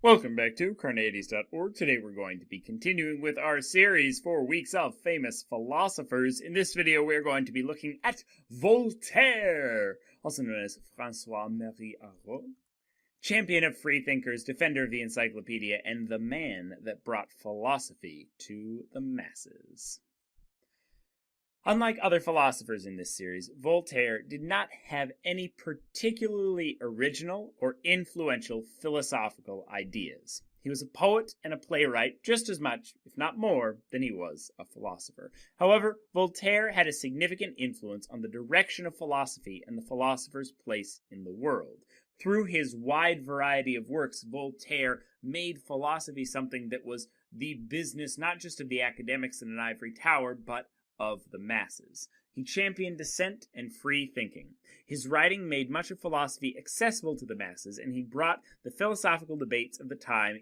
Welcome back to Carneades.org. Today we're going to be continuing with our series 4 weeks of famous philosophers. In this video we're going to be looking at Voltaire, also known as François-Marie Arouet, champion of freethinkers, defender of the encyclopedia, and the man that brought philosophy to the masses. Unlike other philosophers in this series, Voltaire did not have any particularly original or influential philosophical ideas. He was a poet and a playwright just as much, if not more, than he was a philosopher. However, Voltaire had a significant influence on the direction of philosophy and the philosopher's place in the world. Through his wide variety of works, Voltaire made philosophy something that was the business not just of the academics in an ivory tower, but of the masses. He championed dissent and free thinking. His writing made much of philosophy accessible to the masses, and he brought the philosophical debates of the time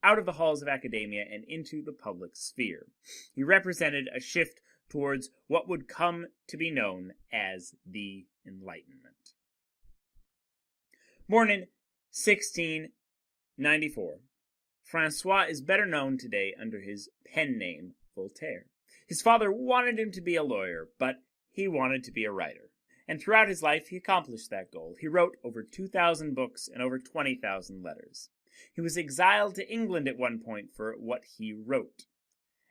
out of the halls of academia and into the public sphere. He represented a shift towards what would come to be known as the Enlightenment. Born in 1694, François is better known today under his pen name, Voltaire. His father wanted him to be a lawyer, but he wanted to be a writer. And throughout his life, he accomplished that goal. He wrote over 2,000 books and over 20,000 letters. He was exiled to England at one point for what he wrote.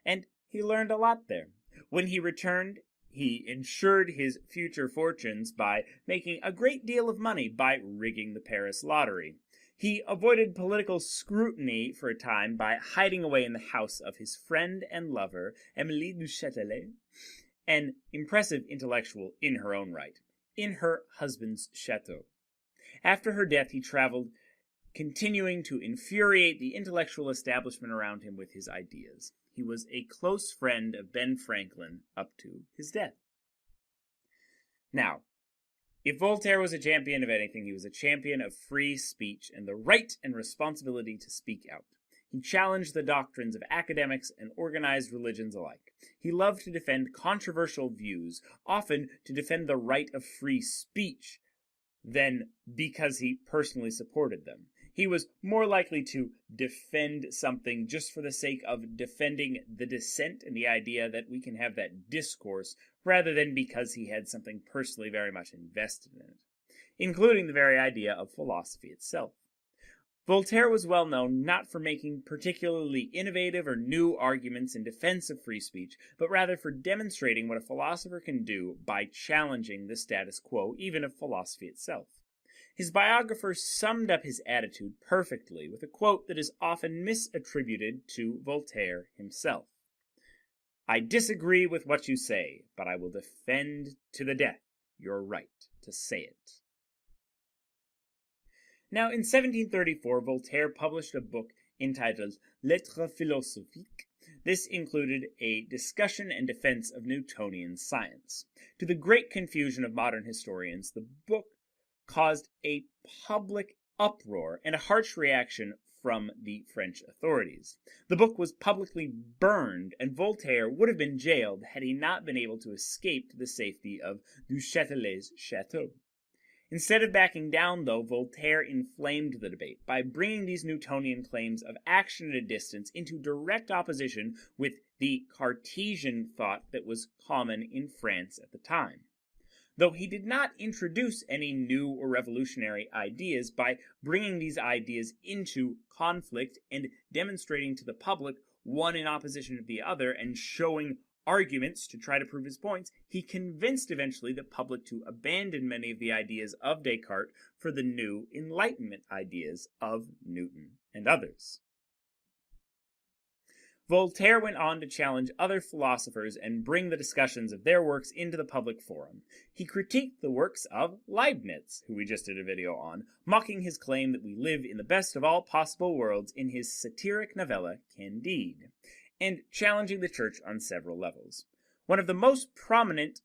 And he learned a lot there. When he returned, he ensured his future fortunes by making a great deal of money by rigging the Paris lottery. He avoided political scrutiny for a time by hiding away in the house of his friend and lover, Émilie du Châtelet, an impressive intellectual in her own right, in her husband's chateau. After her death, he traveled, continuing to infuriate the intellectual establishment around him with his ideas. He was a close friend of Ben Franklin up to his death. Now, if Voltaire was a champion of anything, he was a champion of free speech and the right and responsibility to speak out. He challenged the doctrines of academics and organized religions alike. He loved to defend controversial views, often to defend the right of free speech, than because he personally supported them. He was more likely to defend something just for the sake of defending the dissent and the idea that we can have that discourse, rather than because he had something personally very much invested in it, including the very idea of philosophy itself. Voltaire was well known not for making particularly innovative or new arguments in defense of free speech, but rather for demonstrating what a philosopher can do by challenging the status quo, even of philosophy itself. His biographer summed up his attitude perfectly with a quote that is often misattributed to Voltaire himself. "I disagree with what you say, but I will defend to the death your right to say it." Now, in 1734, Voltaire published a book entitled Lettres philosophiques. This included a discussion and defense of Newtonian science. To the great confusion of modern historians, the book caused a public uproar and a harsh reaction from the French authorities. The book was publicly burned, and Voltaire would have been jailed had he not been able to escape to the safety of Du Châtelet's chateau. Instead of backing down, though, Voltaire inflamed the debate by bringing these Newtonian claims of action at a distance into direct opposition with the Cartesian thought that was common in France at the time. Though he did not introduce any new or revolutionary ideas, by bringing these ideas into conflict and demonstrating to the public one in opposition to the other and showing arguments to try to prove his points, he convinced eventually the public to abandon many of the ideas of Descartes for the new Enlightenment ideas of Newton and others. Voltaire went on to challenge other philosophers and bring the discussions of their works into the public forum. He critiqued the works of Leibniz, who we just did a video on, mocking his claim that we live in the best of all possible worlds in his satiric novella Candide, and challenging the church on several levels. One of the most prominent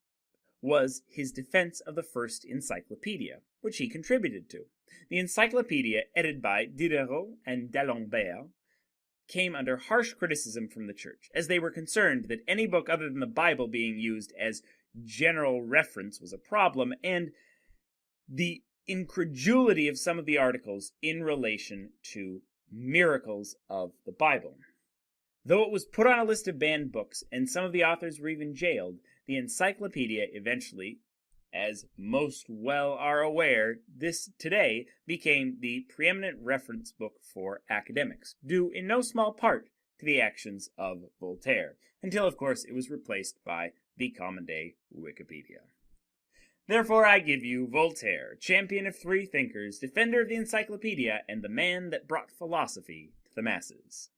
was his defense of the first encyclopedia, which he contributed to. The encyclopedia, edited by Diderot and d'Alembert, came under harsh criticism from the church, as they were concerned that any book other than the Bible being used as general reference was a problem, and the incredulity of some of the articles in relation to miracles of the Bible. Though it was put on a list of banned books, and some of the authors were even jailed, the encyclopedia eventually, as most well are aware, this today became the preeminent reference book for academics, due in no small part to the actions of Voltaire, until of course it was replaced by the common-day Wikipedia. Therefore I give you Voltaire, champion of free thinkers, defender of the encyclopedia, and the man that brought philosophy to the masses.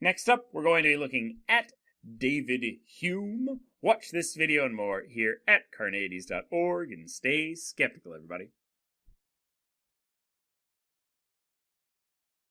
Next up, we're going to be looking at David Hume. Watch this video and more here at Carneades.org, and stay skeptical, everybody.